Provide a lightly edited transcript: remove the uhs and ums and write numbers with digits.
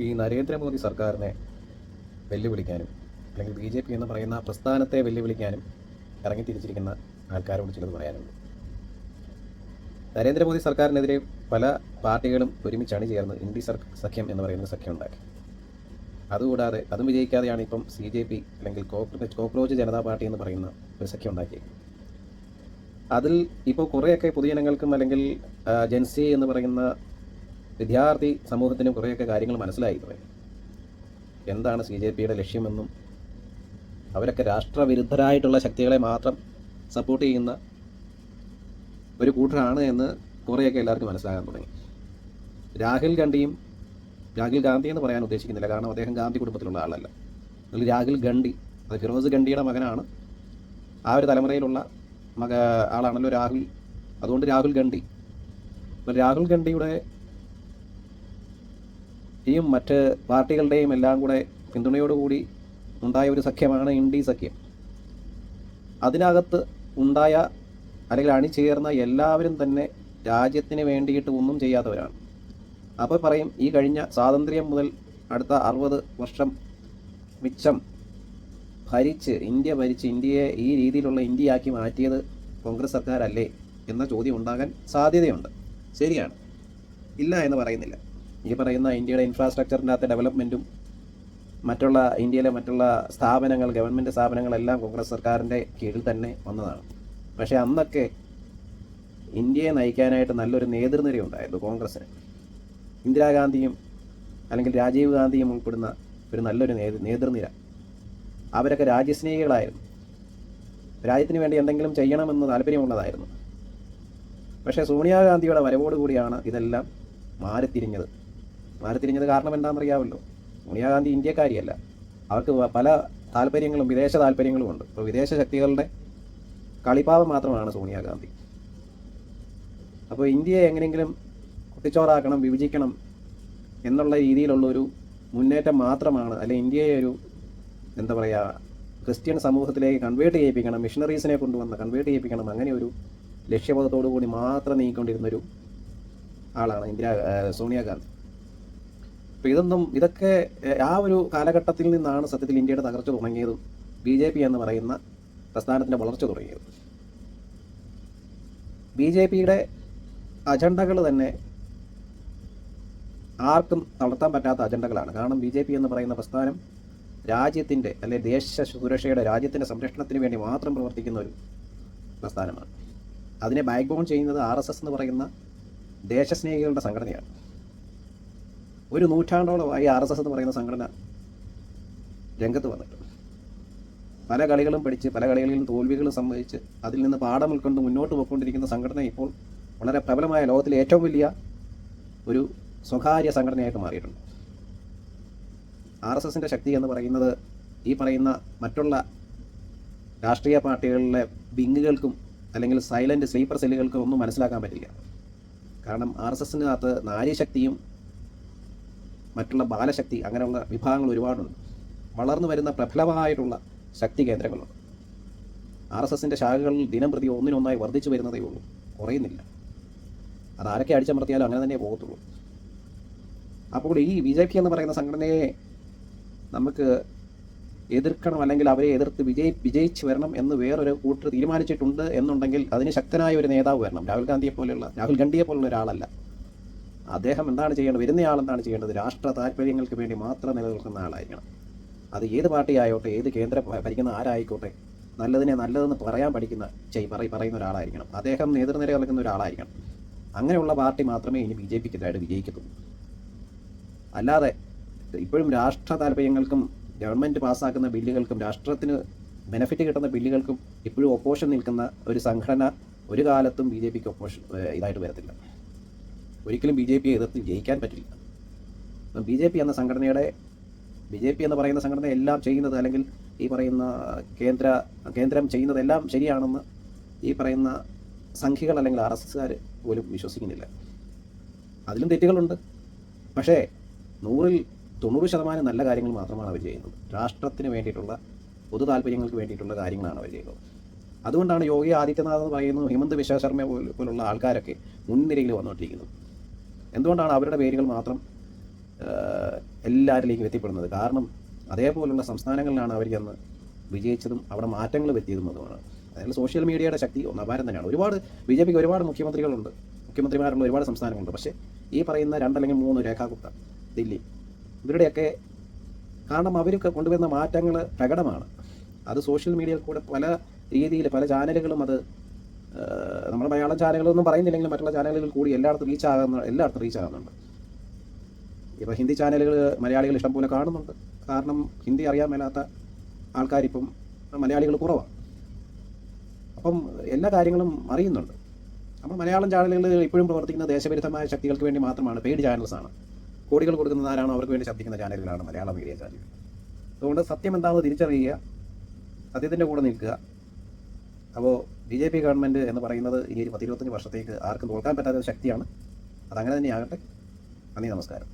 ഈ നരേന്ദ്രമോദി സർക്കാരിനെ വെല്ലുവിളിക്കാനും അല്ലെങ്കിൽ BJP എന്ന് പറയുന്ന പ്രസ്ഥാനത്തെ വെല്ലുവിളിക്കാനും ഇറങ്ങിത്തിരിച്ചിരിക്കുന്ന ആൾക്കാരോട് ചിലത് പറയാനുണ്ട്. നരേന്ദ്രമോദി സർക്കാരിനെതിരെ പല പാർട്ടികളും ഒരുമിച്ചാണ് ചേർന്ന് ഇന്ത്യ സഖ്യം എന്ന് പറയുന്ന സഖ്യം ഉണ്ടാക്കി. അതുകൂടാതെ അതും വിജയിക്കാതെയാണ് ഇപ്പം CJP അല്ലെങ്കിൽ കോക്രോച്ച് ജനതാ പാർട്ടി എന്ന് പറയുന്ന ഒരു സഖ്യം ഉണ്ടാക്കിയത്. അതിൽ ഇപ്പോൾ കുറേയൊക്കെ പൊതുജനങ്ങൾക്കും അല്ലെങ്കിൽ ജൻസി എന്ന് പറയുന്ന വിദ്യാർത്ഥി സമൂഹത്തിനും കുറേയൊക്കെ കാര്യങ്ങൾ മനസ്സിലായി തുടങ്ങി. എന്താണ് CJPയുടെ ലക്ഷ്യമെന്നും അവരൊക്കെ രാഷ്ട്രവിരുദ്ധരായിട്ടുള്ള ശക്തികളെ മാത്രം സപ്പോർട്ട് ചെയ്യുന്ന ഒരു കൂട്ടരാണ് എന്ന് കുറേയൊക്കെ എല്ലാവർക്കും മനസ്സിലാകാൻ തുടങ്ങി. രാഹുൽ ഗാന്ധി എന്ന് പറയാൻ ഉദ്ദേശിക്കുന്നില്ല, കാരണം അദ്ദേഹം ഗാന്ധി കുടുംബത്തിലുള്ള ആളല്ല. രാഹുൽ ഗാന്ധി, അത് ഫിറോസ് ഗാന്ധിയുടെ മകനാണ്. ആ ഒരു തലമുറയിലുള്ള ആളാണല്ലോ രാഹുൽ. അതുകൊണ്ട് രാഹുൽ ഗാന്ധി. അപ്പോൾ രാഹുൽ ഗാന്ധിയുടെ മറ്റ് പാർട്ടികളുടെയും എല്ലാം കൂടെ പിന്തുണയോടുകൂടി ഉണ്ടായ ഒരു സഖ്യമാണ് ഇന്ത്യ സഖ്യം. അതിനകത്ത് ഉണ്ടായ അല്ലെങ്കിൽ അണിചേർന്ന എല്ലാവരും തന്നെ രാജ്യത്തിന് വേണ്ടിയിട്ട് ഒന്നും ചെയ്യാത്തവരാണ്. അപ്പോൾ പറയും, ഈ കഴിഞ്ഞ സ്വാതന്ത്ര്യം മുതൽ അടുത്ത 60 വർഷം മിച്ചം ഇന്ത്യയെ ഈ രീതിയിലുള്ള ഇന്ത്യയാക്കി മാറ്റിയത് കോൺഗ്രസ് സർക്കാരല്ലേ എന്ന ചോദ്യം ഉണ്ടാകാൻ സാധ്യതയുണ്ട്. ശരിയാണ്, ഇല്ല എന്ന് പറയുന്നില്ല. ഈ പറയുന്ന ഇന്ത്യയുടെ ഇൻഫ്രാസ്ട്രക്ചറിൻ്റെ അകത്തെ ഡെവലപ്മെൻറ്റും ഇന്ത്യയിലെ മറ്റുള്ള സ്ഥാപനങ്ങൾ, ഗവൺമെൻറ് സ്ഥാപനങ്ങളെല്ലാം കോൺഗ്രസ് സർക്കാരിൻ്റെ കീഴിൽ തന്നെ വന്നതാണ്. പക്ഷേ അന്നൊക്കെ ഇന്ത്യയെ നയിക്കാനായിട്ട് നല്ലൊരു നേതൃനിര ഉണ്ടായിരുന്നു കോൺഗ്രസ്സിന്. ഇന്ദിരാഗാന്ധിയും അല്ലെങ്കിൽ രാജീവ് ഗാന്ധിയും ഉൾപ്പെടുന്ന ഒരു നല്ലൊരു നേതൃനിര. അവരൊക്കെ രാജ്യസ്നേഹികളായിരുന്നു. രാജ്യത്തിന് വേണ്ടി എന്തെങ്കിലും ചെയ്യണമെന്ന് താല്പര്യമുള്ളതായിരുന്നു. പക്ഷേ സോണിയാഗാന്ധിയുടെ വരവോടുകൂടിയാണ് ഇതെല്ലാം മാറിത്തിരിഞ്ഞത് കാരണം എന്താണെന്നറിയാമല്ലോ. സോണിയാഗാന്ധി ഇന്ത്യക്കാരിയല്ല. അവർക്ക് പല താല്പര്യങ്ങളും വിദേശ താല്പര്യങ്ങളും ഉണ്ട്. അപ്പോൾ വിദേശ ശക്തികളുടെ കളിപ്പാവം മാത്രമാണ് സോണിയാഗാന്ധി. അപ്പോൾ ഇന്ത്യയെ എങ്ങനെയെങ്കിലും കുട്ടിച്ചോറാക്കണം, വിഭജിക്കണം എന്നുള്ള രീതിയിലുള്ളൊരു മുന്നേറ്റം മാത്രമാണ്, അല്ലെങ്കിൽ ഇന്ത്യയെ ഒരു ക്രിസ്ത്യൻ സമൂഹത്തിലേക്ക് കൺവേർട്ട് ചെയ്യിപ്പിക്കണം, മിഷണറീസിനെ കൊണ്ടുവന്ന് കൺവേർട്ട് ചെയ്യിപ്പിക്കണം, അങ്ങനെ ഒരു ലക്ഷ്യബോധത്തോടു കൂടി മാത്രം നീങ്ങിക്കൊണ്ടിരുന്നൊരു ആളാണ് സോണിയാഗാന്ധി. അപ്പോൾ ഇതൊക്കെ ആ ഒരു കാലഘട്ടത്തിൽ നിന്നാണ് സത്യത്തിൽ ഇന്ത്യയുടെ തകർച്ച തുടങ്ങിയതും BJP എന്ന് പറയുന്ന പ്രസ്ഥാനത്തിൻ്റെ വളർച്ച തുടങ്ങിയത്. BJPയുടെ അജണ്ടകൾ തന്നെ ആർക്കും തളർത്താൻ പറ്റാത്ത അജണ്ടകളാണ്. കാരണം BJP എന്ന് പറയുന്ന പ്രസ്ഥാനം രാജ്യത്തിൻ്റെ അല്ലെങ്കിൽ ദേശ സുരക്ഷയുടെ, രാജ്യത്തിൻ്റെ സംരക്ഷണത്തിന് വേണ്ടി മാത്രം പ്രവർത്തിക്കുന്ന ഒരു പ്രസ്ഥാനമാണ്. അതിനെ ബാക്ക് ബോൺ ചെയ്യുന്നത് RSS എന്ന് പറയുന്ന ദേശസ്നേഹികളുടെ സംഘടനയാണ്. ഒരു നൂറ്റാണ്ടോളമായി RSS എന്ന് പറയുന്ന സംഘടന രംഗത്ത് വന്നിട്ട് പല കളികളും പഠിച്ച്, പല കളികളിലും തോൽവികളും സംഭവിച്ച്, അതിൽ നിന്ന് പാഠം ഉൾക്കൊണ്ട് മുന്നോട്ട് പോയിക്കൊണ്ടിരിക്കുന്ന സംഘടന ഇപ്പോൾ വളരെ പ്രബലമായ, ലോകത്തിലെ ഏറ്റവും വലിയ ഒരു സ്വകാര്യ സംഘടനയായിട്ട് മാറിയിട്ടുണ്ട്. RSSൻ്റെ ശക്തി എന്ന് പറയുന്നത് ഈ പറയുന്ന മറ്റുള്ള രാഷ്ട്രീയ പാർട്ടികളിലെ വിങ്ങുകൾക്കും അല്ലെങ്കിൽ സൈലൻറ്റ് സ്ലീപ്പർ സെല്ലുകൾക്കും ഒന്നും മനസ്സിലാക്കാൻ പറ്റില്ല. കാരണം RSSനകത്ത് നാരീശക്തിയും മറ്റുള്ള ബാലശക്തി അങ്ങനെയുള്ള വിഭാഗങ്ങൾ ഒരുപാടുണ്ട്. വളർന്നു വരുന്ന പ്രബലമായിട്ടുള്ള ശക്തി കേന്ദ്രങ്ങളുണ്ട്. RSSൻ്റെ ശാഖകളിൽ ദിനം പ്രതി ഒന്നിനൊന്നായി വർദ്ധിച്ചു വരുന്നതേ ഉള്ളൂ, കുറയുന്നില്ല. അതാരൊക്കെ അടിച്ചമർത്തിയാലും അങ്ങനെ തന്നെ പോകത്തുള്ളൂ. അപ്പോൾ ഈ BJP എന്ന് പറയുന്ന സംഘടനയെ നമുക്ക് എതിർക്കണം, അല്ലെങ്കിൽ അവരെ എതിർത്ത് വിജയിച്ച് വരണം എന്ന് വേറൊരു കൂട്ടർ തീരുമാനിച്ചിട്ടുണ്ട് എന്നുണ്ടെങ്കിൽ അതിന് ശക്തനായ ഒരു നേതാവ് വരണം. രാഹുൽ ഗാന്ധിയെ പോലുള്ള ഒരാളല്ല. അദ്ദേഹം എന്താണ് ചെയ്യേണ്ടത്, വരുന്നയാൾ എന്താണ് ചെയ്യേണ്ടത്, രാഷ്ട്ര താല്പര്യങ്ങൾക്ക് വേണ്ടി മാത്രം നിലനിൽക്കുന്ന ആളായിരിക്കണം. അത് ഏത് പാർട്ടി ആയോട്ടെ, ഏത് കേന്ദ്ര ഭരിക്കുന്ന ആരായിക്കോട്ടെ, നല്ലതിനെ നല്ലതെന്ന് പറയാൻ പറയുന്ന ഒരാളായിരിക്കണം. അദ്ദേഹം നേതൃനിര നൽകുന്ന ഒരാളായിരിക്കണം. അങ്ങനെയുള്ള പാർട്ടി മാത്രമേ ഇനി BJPക്കെതിരായിട്ട് വിജയിക്കത്തുള്ളൂ. അല്ലാതെ ഇപ്പോഴും രാഷ്ട്ര താല്പര്യങ്ങൾക്കും ഗവൺമെൻറ് പാസ്സാക്കുന്ന ബില്ലുകൾക്കും രാഷ്ട്രത്തിന് ബെനഫിറ്റ് കിട്ടുന്ന ബില്ലുകൾക്കും ഇപ്പോഴും ഒപ്പോഷൻ നിൽക്കുന്ന ഒരു സംഘടന ഒരു കാലത്തും BJPക്ക് ഒപ്പോഷൻ ഇതായിട്ട് വരത്തില്ല. ഒരിക്കലും BJPയെ എതിർത്ത് ജയിക്കാൻ പറ്റില്ല. BJP എന്ന് പറയുന്ന സംഘടന എല്ലാം ചെയ്യുന്നത്, അല്ലെങ്കിൽ ഈ പറയുന്ന കേന്ദ്രം ചെയ്യുന്നതെല്ലാം ശരിയാണെന്ന് ഈ പറയുന്ന സംഘികൾ അല്ലെങ്കിൽ RSSകാർ പോലും വിശ്വസിക്കുന്നില്ല. അതിലും തെറ്റുകളുണ്ട്. പക്ഷേ 90% നല്ല കാര്യങ്ങൾ മാത്രമാണ് അവർ ചെയ്യുന്നത്. രാഷ്ട്രത്തിന് വേണ്ടിയിട്ടുള്ള, പൊതു താല്പര്യങ്ങൾക്ക് വേണ്ടിയിട്ടുള്ള കാര്യങ്ങളാണ് അവർ ചെയ്യുന്നത്. അതുകൊണ്ടാണ് യോഗി ആദിത്യനാഥ് എന്ന് പറയുന്നു, ഹിമന്ത് ബിശ്വ ശർമ്മ പോലുള്ള ആൾക്കാരൊക്കെ മുൻനിരയിൽ വന്നുകൊണ്ടിരിക്കുന്നത്. എന്തുകൊണ്ടാണ് അവരുടെ പേരുകൾ മാത്രം എല്ലാവരിലേക്കും എത്തിപ്പെടുന്നത്. കാരണം അതേപോലുള്ള സംസ്ഥാനങ്ങളിലാണ് അവർ ചെന്ന് വിജയിച്ചതും അവിടെ മാറ്റങ്ങൾ വരുത്തിയതുമാണ്. അതായത് സോഷ്യൽ മീഡിയയുടെ ശക്തി ഒന്നപാരം തന്നെയാണ്. ഒരുപാട് BJP ഒരുപാട് മുഖ്യമന്ത്രിമാരുള്ള ഒരുപാട് സംസ്ഥാനങ്ങളുണ്ട്. പക്ഷേ ഈ പറയുന്ന 2 അല്ലെങ്കിൽ 3 രേഖാ ഗുപ്ത, ദില്ലി, ഇവരുടെയൊക്കെ കാരണം അവരൊക്കെ കൊണ്ടുവരുന്ന മാറ്റങ്ങൾ പ്രകടമാണ്. അത് സോഷ്യൽ മീഡിയയിൽ കൂടെ പല രീതിയിൽ പല ചാനലുകളും അത് നമ്മൾ മലയാളം ചാനലുകളൊന്നും പറയുന്നില്ലെങ്കിലും മറ്റുള്ള ചാനലുകളിൽ കൂടി എല്ലായിടത്തും റീച്ച് ആകുന്നുണ്ട്. ഇപ്പോൾ ഹിന്ദി ചാനലുകൾ മലയാളികൾ ഇഷ്ടംപോലെ കാണുന്നുണ്ട്. കാരണം ഹിന്ദി അറിയാൻ മേലാത്ത ആൾക്കാരിപ്പം മലയാളികൾ കുറവാണ്. അപ്പം എല്ലാ കാര്യങ്ങളും അറിയുന്നുണ്ട്. നമ്മൾ മലയാളം ചാനലുകൾ ഇപ്പോഴും പ്രവർത്തിക്കുന്ന ദേശവിരുദ്ധമായ ശക്തികൾക്ക് വേണ്ടി മാത്രമാണ്. പെയ്ഡ് ചാനൽസാണ്. കോടികൾ കൊടുക്കുന്നത് ആരാണോ അവർക്ക് വേണ്ടി ശബ്ദിക്കുന്ന ചാനലുകളാണ് മലയാളം മീഡിയ ചാനലുകൾ. അതുകൊണ്ട് സത്യം എന്താണെന്ന് തിരിച്ചറിയുക, സത്യത്തിൻ്റെ കൂടെ നിൽക്കുക. അപ്പോൾ BJP ഗവൺമെൻറ് എന്ന് പറയുന്നത് ഇനി 10-25 വർഷത്തേക്ക് ആർക്കും തോൽക്കാൻ പറ്റാത്ത ശക്തിയാണ്. അതങ്ങനെ തന്നെയാകട്ടെ. നന്ദി, നമസ്കാരം.